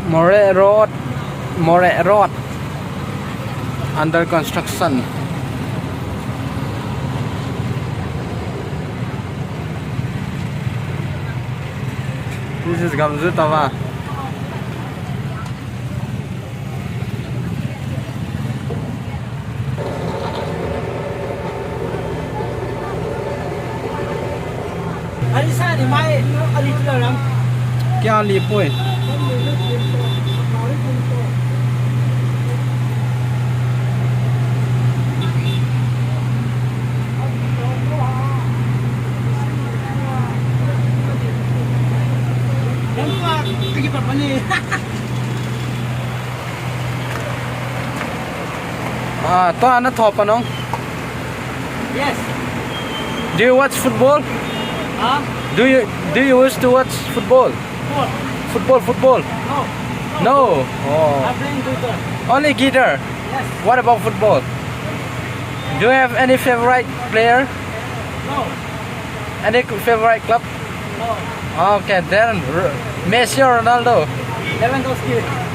Moreh Road, Moreh Road, under construction. This is Gamzu Tawa. क्या lipo है तो आना थोपा नों. Yes. Do you watch football? Huh? Do you used to watch football? Football? Football. No. No. Oh. I'm playing guitar. Only guitar. Yes. What about football? Do you have any favorite player? No. Any favorite club? No. Okay, then Messi or Ronaldo? Lewandowski.